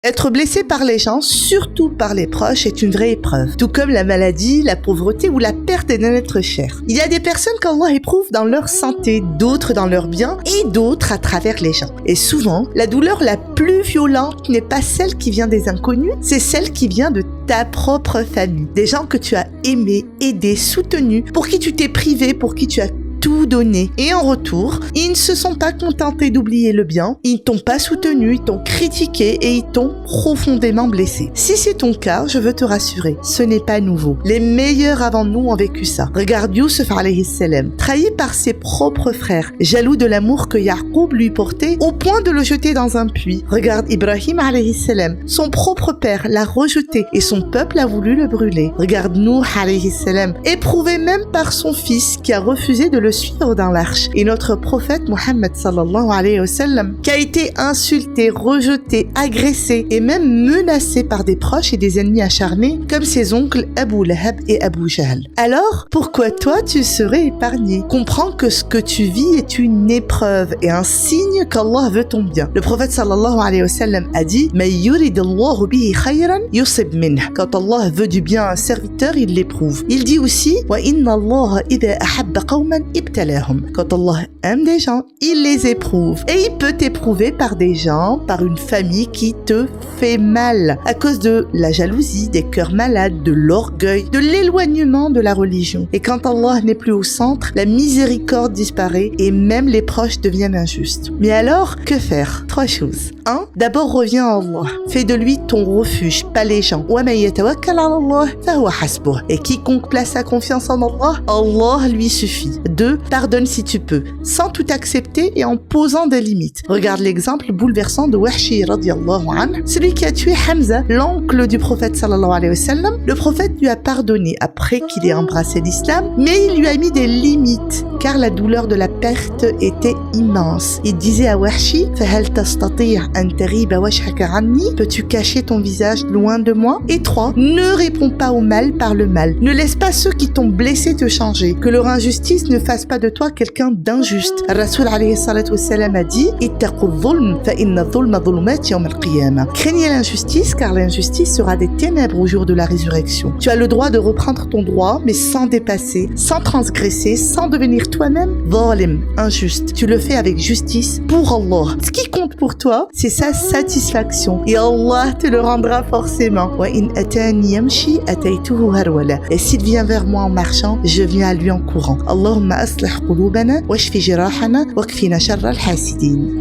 Être blessé par les gens, surtout par les proches, est une vraie épreuve. Tout comme la maladie, la pauvreté ou la perte d'un être cher. Il y a des personnes qu'Allah éprouve dans leur santé, d'autres dans leur bien et d'autres à travers les gens. Et souvent, la douleur la plus violente n'est pas celle qui vient des inconnus, c'est celle qui vient de ta propre famille. Des gens que tu as aimés, aidés, soutenus, pour qui tu t'es privé, pour qui tu as tout donné. Et en retour, ils ne se sont pas contentés d'oublier le bien, ils ne t'ont pas soutenu, ils t'ont critiqué et ils t'ont profondément blessé. Si c'est ton cas, je veux te rassurer, ce n'est pas nouveau. Les meilleurs avant nous ont vécu ça. Regarde Youssef alayhi salam, trahi par ses propres frères, jaloux de l'amour que Yaqub lui portait au point de le jeter dans un puits. Regarde Ibrahim alayhi salam, son propre père l'a rejeté et son peuple a voulu le brûler. Regarde Nuh alayhi salam, éprouvé même par son fils qui a refusé de le suivre dans l'arche. Et notre prophète Mohammed sallallahu alayhi wa sallam, qui a été insulté, rejeté, agressé et même menacé par des proches et des ennemis acharnés comme ses oncles Abu Lahab et Abu Jahl. Alors, pourquoi toi tu serais épargné? Comprends que ce que tu vis est une épreuve et un signe qu'Allah veut ton bien. Le prophète sallallahu alayhi wa sallam a dit: "Ma yuridillahu bihi khayran yusib minh." Quand Allah veut du bien à un serviteur, il l'éprouve. Il dit aussi: "Wa inna Allah idha ahabba qawman ibtalahum." Quand Allah aime des gens, il les éprouve. Et il peut t'éprouver par des gens, par une famille qui te fait mal, à cause de la jalousie, des cœurs malades, de l'orgueil, de l'éloignement de la religion. Et quand Allah n'est plus au centre, la miséricorde disparaît et même les proches deviennent injustes. Mais alors, que faire? 3 choses. 1. D'abord, reviens à Allah. Fais de lui ton refuge, pas les gens. وَمَن يَتَوَكَّلْ عَلَى اللَّهِ فَهُوَ حَسْبُهُ. Et quiconque place sa confiance en Allah, Allah lui suffit. 2. Pardonne si tu peux, sans tout accepter et en posant des limites. Regarde l'exemple bouleversant de Wahshi radiyallahu anhu, celui qui a tué Hamza, l'oncle du prophète sallallahu alayhi wa sallam. Le prophète lui a pardonné après qu'il ait embrassé l'islam, mais il lui a mis des limites, car la douleur de la perte était immense. Il disait à Wahshi: فَهَلْ تَسْتَطِيعُ أَن تَغِيبَ وَجْهَكَ عَنِّي? Peux-tu cacher ton visage loin de moi? Et 3. Ne réponds pas au mal par le mal. Ne laisse pas ceux qui t'ont blessé te changer. Que leur injustice ne fasse pas de toi quelqu'un d'injuste. Rasoul alayhi salatu wassalam a dit: ittaqu dhulm fa inna dhulma dhulumat yawm al-qiyamah. Craignez l'injustice, car l'injustice sera des ténèbres au jour de la résurrection. Tu as le droit de reprendre ton droit, mais sans dépasser, sans transgresser, sans devenir toi-même dhalim, injuste. Tu le fais avec justice pour Allah. Ce qui compte pour toi, c'est sa satisfaction. Et Allah te le rendra forcément. Wa in atani yamshi ataytuhu harwala. Et s'il vient vers moi en marchant, je viens à lui en courant. Allahumma aslih qulubana washfi jirahana wakfina sharra al-hasidin.